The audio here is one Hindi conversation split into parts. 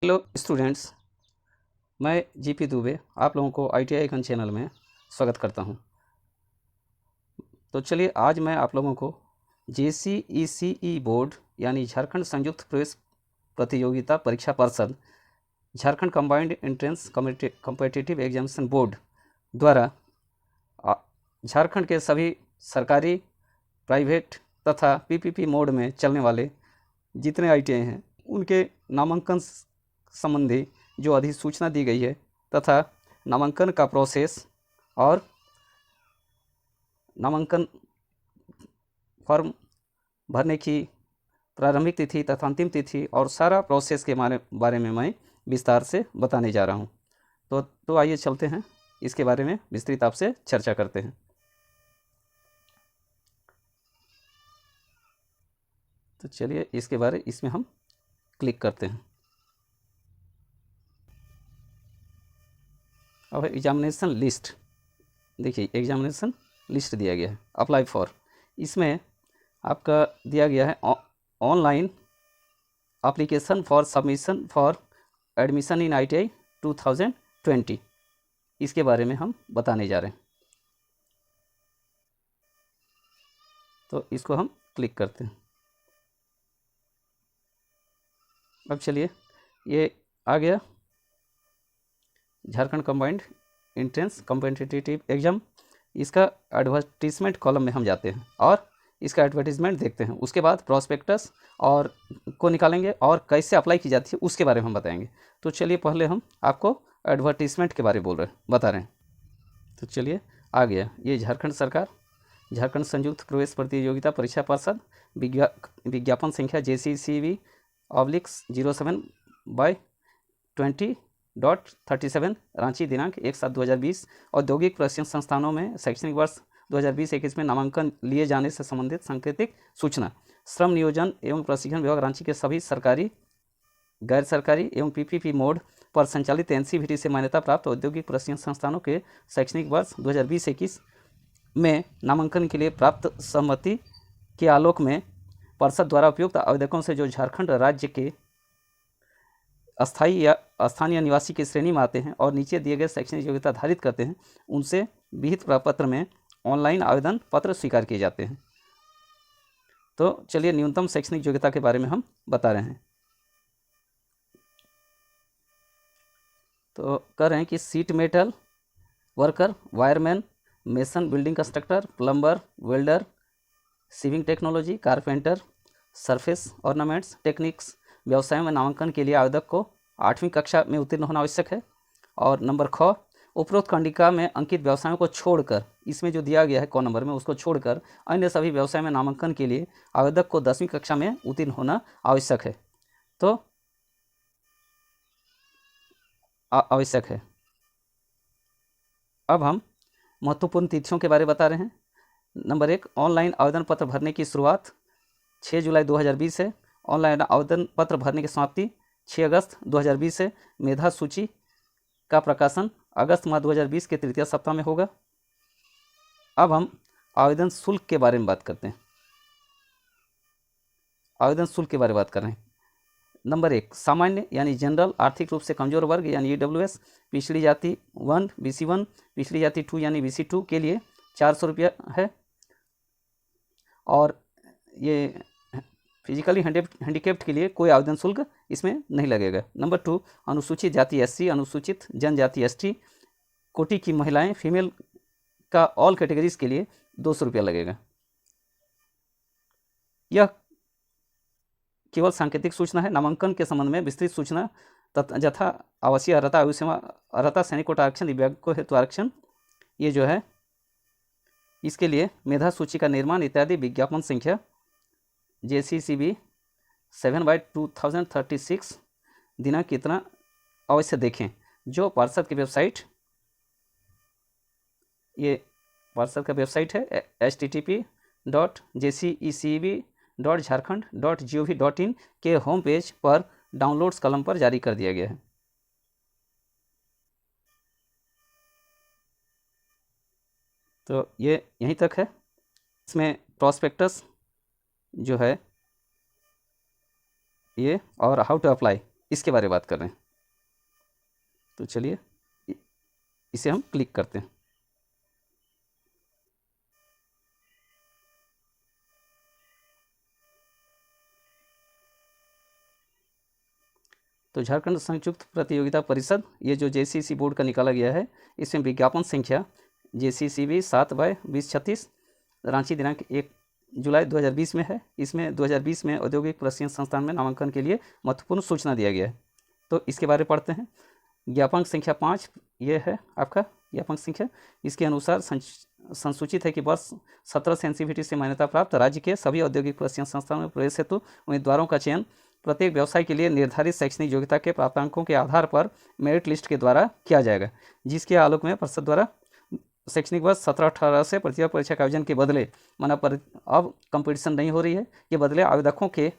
हेलो स्टूडेंट्स, मैं जीपी दुबे आप लोगों को ITI गन चैनल में स्वागत करता हूं। तो चलिए आज मैं आप लोगों को JCECE बोर्ड यानी झारखंड संयुक्त प्रवेश प्रतियोगिता परीक्षा परिषद Jharkhand combined entrance competitive examination board द्वारा झारखंड के सभी सरकारी, प्राइवेट तथा PPP मोड में चलने वाले जितने ITI हैं उनके नामांकन संबंधी जो अधिसूचना दी गई है तथा नामांकन का प्रोसेस और नामांकन फॉर्म भरने की प्रारंभिक तिथि तथा अंतिम तिथि और सारा प्रोसेस के बारे में मैं विस्तार से बताने जा रहा हूं। तो आइए चलते हैं, इसके बारे में विस्तृत आपसे चर्चा करते हैं। तो चलिए इसमें हम क्लिक करते हैं। अब एग्जामिनेशन लिस्ट, देखिए एग्जामिनेशन लिस्ट दिया गया है। अप्लाई फॉर, इसमें आपका दिया गया है online application for submission for admission in ITI 2020। इसके बारे में हम बताने जा रहे हैं। तो इसको हम क्लिक करते हैं। अब चलिए, ये आ गया Jharkhand combined entrance competitive exam. इसका एडवर्टीजमेंट कॉलम में हम जाते हैं और इसका एडवर्टीजमेंट देखते हैं। उसके बाद प्रॉस्पेक्टस और को निकालेंगे और कैसे अप्लाई की जाती है उसके बारे में हम बताएंगे। तो चलिए पहले हम आपको एडवर्टीजमेंट के बारे में बता रहे हैं। तो चलिए, आ गया ये झारखंड सरकार झारखंड संयुक्त प्रवेश प्रतियोगिता परीक्षा परिषद विज्ञापन संख्या JCECV/20.37 रांची दिनांक 1/7/2020। औद्योगिक प्रशिक्षण संस्थानों में शैक्षणिक वर्ष 2020-21 में नामांकन लिए जाने से संबंधित सांकेतिक सूचना। श्रम नियोजन एवं प्रशिक्षण विभाग रांची के सभी सरकारी, गैर सरकारी एवं PPP मोड पर संचालित NCVT से मान्यता प्राप्त औद्योगिक प्रशिक्षण संस्थानों के शैक्षणिक वर्ष 2020-21 में नामांकन के लिए प्राप्त सहमति के आलोक में परिषद द्वारा उपयुक्त आवेदकों से जो झारखंड राज्य के अस्थायी या स्थानीय निवासी की श्रेणी में आते हैं और नीचे दिए गए शैक्षणिक योग्यता धारित करते हैं, उनसे विहित प्रपत्र में ऑनलाइन आवेदन पत्र स्वीकार किए जाते हैं। तो चलिए न्यूनतम शैक्षणिक योग्यता के बारे में हम बता रहे हैं। तो कह रहे हैं कि sheet metal worker, wireman, mason, building constructor, plumber, welder, sewing technology, carpenter, surface ornaments techniques व्यवसायों में नामांकन के लिए आवेदक को 8वीं कक्षा में उत्तीर्ण होना आवश्यक है। और नंबर ख, उपरोक्त खंडिका में अंकित व्यवसायों को छोड़कर, इसमें जो दिया गया है क नंबर में, उसको छोड़कर अन्य सभी व्यवसाय में नामांकन के लिए आवेदक को 10वीं कक्षा में उत्तीर्ण होना आवश्यक है। तो आवश्यक है। अब हम महत्वपूर्ण तिथियों के बारे में बता रहे हैं। नंबर 1, ऑनलाइन आवेदन पत्र भरने की शुरुआत 6 जुलाई 2020 है। ऑनलाइन आवेदन पत्र भरने की समाप्ति 6 अगस्त 2020 है। मेधा सूची का प्रकाशन अगस्त माह 2020 के तृतीय सप्ताह में होगा। अब हम आवेदन शुल्क के बारे में बात करते हैं। आवेदन शुल्क के बारे में बात कर रहे हैं। नंबर 1, सामान्य यानी जनरल, आर्थिक रूप से कमजोर वर्ग यानी EWS, पिछड़ी जाति 1 BC1, पिछड़ी जाति 2 यानी BC2 के लिए 400 रुपया है। और ये फिजिकली हैंडीकेप्ड के लिए कोई आवेदन शुल्क इसमें नहीं लगेगा। नंबर 2, अनुसूचित जाति SC, अनुसूचित जनजाति ST, कोटि की महिलाएं, फीमेल का ऑल कैटेगरीज के लिए 200 रुपया लगेगा। यह केवल सांकेतिक सूचना है। नामांकन के संबंध में विस्तृत सूचना यथा आवासीय अर्हता, आयु सीमा अर्हता, सैनिक कोटा आरक्षण, दिव्यांगों हेतु आरक्षण, ये जो है इसके लिए मेधा सूची का निर्माण इत्यादि विज्ञापन संख्या JCCB 7/2036 दिनांक कितना अवश्य देखें, जो पार्षद की वेबसाइट, ये पार्षद का वेबसाइट है http://jcecb.jharkhand.gov.in के होम पेज पर डाउनलोड्स कॉलम पर जारी कर दिया गया है। तो ये यहीं तक है। इसमें प्रॉस्पेक्टस जो है ये और हाउ टू अप्लाई इसके बारे में बात कर रहे हैं। तो चलिए इसे हम क्लिक करते हैं। तो झारखंड संयुक्त प्रतियोगिता परिषद, ये जो जेसीसी बोर्ड का निकाला गया है, इसमें विज्ञापन संख्या JCCB 7/2036 रांची दिनांक 1 जुलाई 2020 में है। इसमें 2020 में औद्योगिक प्रशिक्षण संस्थान में नामांकन के लिए महत्वपूर्ण सूचना दिया गया है। तो इसके बारे में पढ़ते हैं। ज्ञापन संख्या 5 ये है आपका ज्ञापन संख्या। इसके अनुसार संसूचित है कि वर्ष 17 से NCVT से मान्यता प्राप्त राज्य के सभी औद्योगिक प्रशिक्षण संस्थानों में प्रवेश हेतु उम्मीदवारों का चयन प्रत्येक व्यवसाय के लिए निर्धारित शैक्षणिक योग्यता के प्राप्तांकों के आधार पर मेरिट लिस्ट के द्वारा किया जाएगा, जिसके आलोक में परिषद द्वारा शैक्षणिक वर्ष 17-18 से प्रतियोगिता परीक्षा के आयोजन के बदले अब कंपटीशन नहीं हो रही है, ये बदले आवेदकों के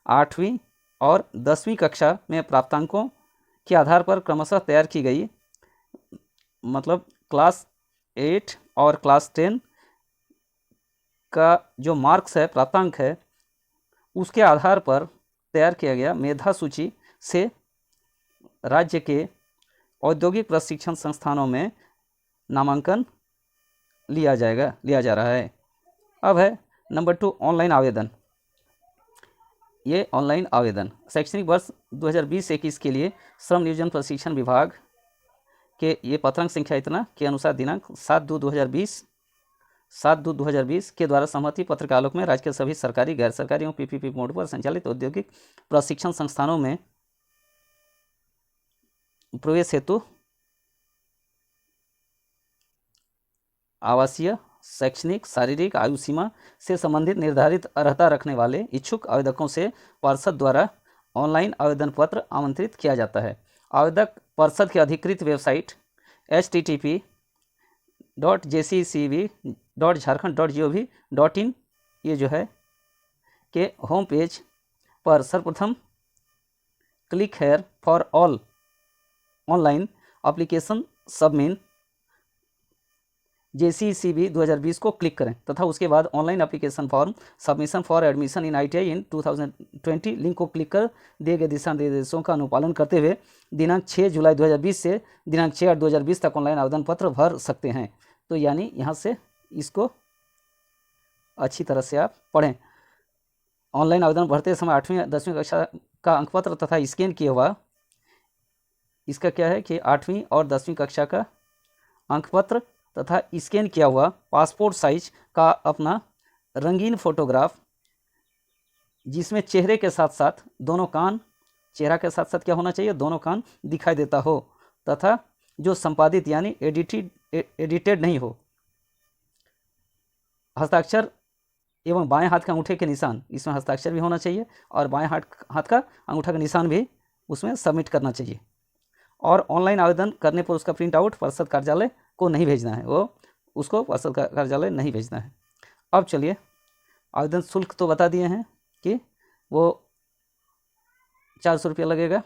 8वीं और 10वीं कक्षा में प्राप्तांकों के आधार पर क्रमशः तैयार की गई, मतलब क्लास 8 और क्लास 10 का जो मार्क्स है, प्राप्तांक है, उसके आधार पर तैयार किया गया मेधा सूची से राज्य के औद्योगिक प्रशिक्षण संस्थानों में नामांकन लिया जा रहा है। अब है नंबर 2 ऑनलाइन आवेदन। ये ऑनलाइन आवेदन शैक्षणिक वर्ष 2020-21 के लिए श्रम नियोजन प्रशिक्षण विभाग के ये पत्रांक संख्या इतना के अनुसार दिनांक 7/2/2020 के द्वारा सहमति पत्र के आलोक में राज्य के सभी सरकारी, गैर सरकारी एवं PPP मोड पर संचालित औद्योगिक प्रशिक्षण संस्थानों में प्रवेश हेतु आवासीय, शैक्षणिक, शारीरिक आयु सीमा से संबंधित निर्धारित अर्हता रखने वाले इच्छुक आवेदकों से परिषद द्वारा ऑनलाइन आवेदन पत्र आमंत्रित किया जाता है। आवेदक परिषद की अधिकृत वेबसाइट http://jccb.jharkhand.gov.in ये जो है के होम पेज पर सर्वप्रथम click here for all online application submit JCCB 2020 को क्लिक करें तथा उसके बाद online application form submission for admission in ITI in 2020 link को क्लिक कर दिए गए दिशा निर्देशों का अनुपालन करते हुए दिनांक 6 जुलाई 2020 से दिनांक 6/8/2020 तक ऑनलाइन आवेदन पत्र भर सकते हैं। तो यानी यहाँ से इसको अच्छी तरह से आप पढ़ें। ऑनलाइन आवेदन भरते समय 8वीं 10वीं कक्षा का अंकपत्र तथा स्कैन किया हुआ, इसका क्या है कि 8वीं और 10वीं कक्षा का अंकपत्र तथा स्कैन किया हुआ पासपोर्ट साइज का अपना रंगीन फोटोग्राफ, जिसमें चेहरे के साथ साथ दोनों कान, चेहरा के साथ साथ क्या होना चाहिए, दोनों कान दिखाई देता हो तथा जो संपादित यानी एडिटेड नहीं हो। हस्ताक्षर एवं बाएं हाथ के अंगूठे के निशान, इसमें हस्ताक्षर भी होना चाहिए और बाएं हाथ का अंगूठा का निशान भी उसमें सबमिट करना चाहिए। और ऑनलाइन आवेदन करने पर उसका प्रिंट आउट परिषद कार्यालय को नहीं भेजना है, वो उसको परिषद कार्यालय नहीं भेजना है। अब चलिए आवेदन शुल्क तो बता दिए हैं कि वो 400 रुपया लगेगा।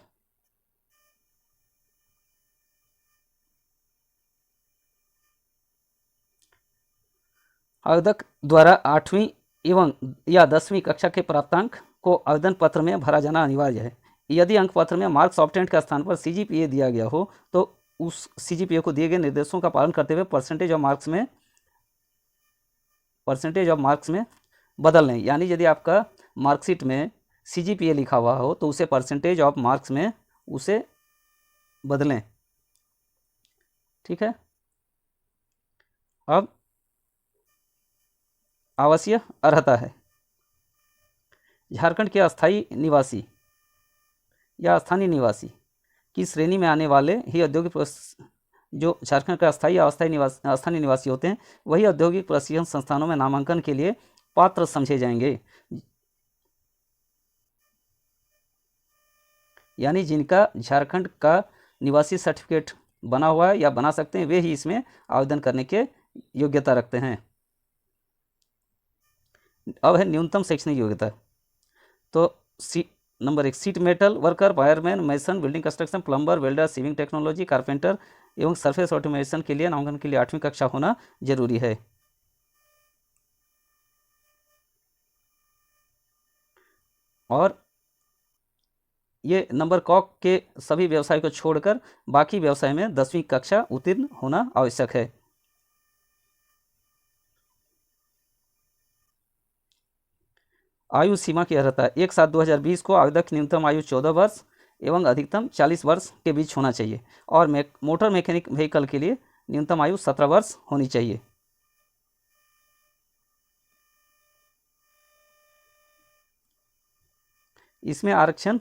आवेदक द्वारा 8वीं एवं या 10वीं कक्षा के प्राप्तांक को आवेदन पत्र में भरा जाना अनिवार्य है। यदि अंक पत्र में मार्क्स ऑब्टेन्ड के स्थान पर CGPA दिया गया हो तो उस CGPA को दिए गए निर्देशों का पालन करते हुए परसेंटेज ऑफ मार्क्स में बदल लें। यानी यदि आपका मार्कशीट में CGPA लिखा हुआ हो तो उसे परसेंटेज ऑफ मार्क्स में उसे बदलें। ठीक है। अब आवासीय अर्हता है। झारखंड के अस्थायी निवासी या स्थानीय निवासी की श्रेणी में आने वाले ही औद्योगिक जो झारखंड का स्थानीय निवासी होते हैं वही औद्योगिक प्रशिक्षण संस्थानों में नामांकन के लिए पात्र समझे जाएंगे। यानी जिनका झारखंड का निवासी सर्टिफिकेट बना हुआ है या बना सकते हैं वे ही इसमें आवेदन करने के योग्यता रखते हैं। अब है न्यूनतम शैक्षणिक योग्यता। तो number 1 sheet metal worker, wireman, mason, building construction, plumber, welder, sewing technology, carpenter एवं सरफेस ऑटोमेशन के लिए नामांकन के लिए 8वीं कक्षा होना जरूरी है। और ये नंबर कॉक के सभी व्यवसाय को छोड़कर बाकी व्यवसाय में 10वीं कक्षा उत्तीर्ण होना आवश्यक है। आयु सीमा की अर्हता 1/7/2020 को आवेदक की न्यूनतम आयु 14 वर्ष एवं अधिकतम 40 वर्ष के बीच होना चाहिए और मोटर मैकेनिक व्हीकल के लिए न्यूनतम आयु 17 वर्ष होनी चाहिए। इसमें आरक्षण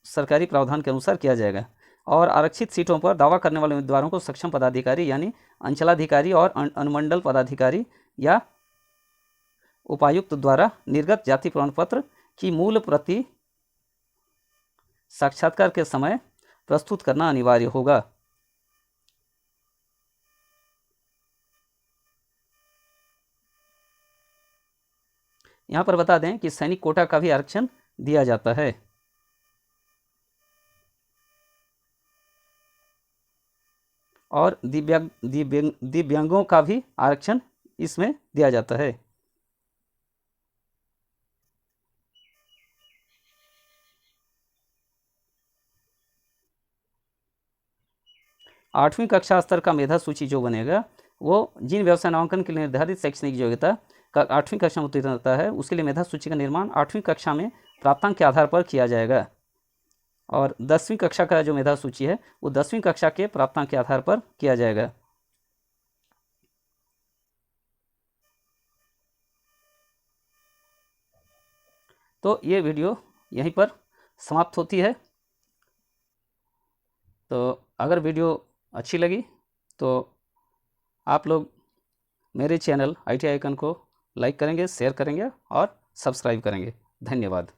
सरकारी प्रावधान के अनुसार किया जाएगा और आरक्षित सीटों पर दावा करने वाले उम्मीदवारों को सक्षम पदाधिकारी यानी अंचलाधिकारी और अनुमंडल पदाधिकारी या उपायुक्त द्वारा निर्गत जाति प्रमाण पत्र की मूल प्रति साक्षात्कार के समय प्रस्तुत करना अनिवार्य होगा। यहाँ पर बता दें कि सैनिक कोटा का भी आरक्षण दिया जाता है और दिव्यांगों का भी आरक्षण इसमें दिया जाता है। आठवीं कक्षा स्तर का मेधा सूची जो बनेगा वो जिन व्यवसाय नामांकन के लिए निर्धारित शैक्षणिक योग्यता का 8वीं कक्षा में उत्तीर्ण होता है उसके लिए मेधा सूची का निर्माण 8वीं कक्षा में प्राप्तांक के आधार पर किया जाएगा और 10वीं कक्षा का जो मेधा सूची है वो 10वीं कक्षा के प्राप्तांक के आधार पर किया जाएगा। तो ये वीडियो यहीं पर समाप्त होती है। तो अगर वीडियो अच्छी लगी तो आप लोग मेरे चैनल ITI आइकन को लाइक करेंगे, शेयर करेंगे और सब्सक्राइब करेंगे। धन्यवाद।